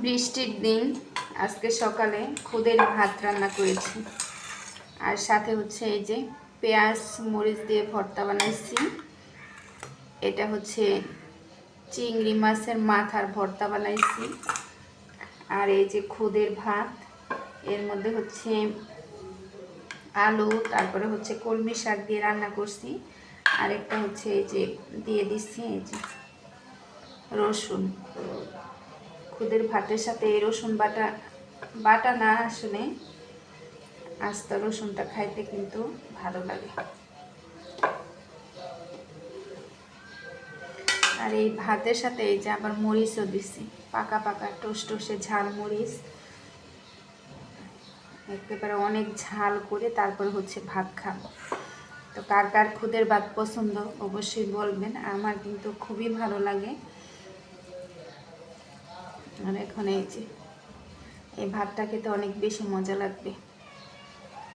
বৃষ্টির দিন আজকে সকালে খুদের ভাত রান্না করেছি, আর সাথে হচ্ছে এই যে পেঁয়াজ মরিচ দিয়ে ভর্তা বানাইছি। এটা হচ্ছে চিংড়ি মাছের মাথার ভর্তা বানাইছি। আর এই যে খুদের ভাত, এর মধ্যে হচ্ছে আলু, তারপরে হচ্ছে কলমি শাক দিয়ে রান্না করছি। আর একটা হচ্ছে এই যে দিয়ে দিচ্ছি এই যে রসুন। খুদের ভাতের সাথে এই রসুন বাটা বাটা না, আসলে আস্তা রসুনটা খাইতে কিন্তু ভালো লাগে। আর এই ভাতের সাথে এই যে আবার মরিচও দিছি, পাকা পাকা টসটসে ঝাল মরিচ, একেবারে অনেক ঝাল করে তারপর হচ্ছে ভাত খাবো। তো কার কার খুদের ভাত পছন্দ অবশ্যই বলবেন, আমার কিন্তু খুবই ভালো লাগে। আর এখন এই যে এই ভাতটা খেতে অনেক বেশি মজা লাগবে।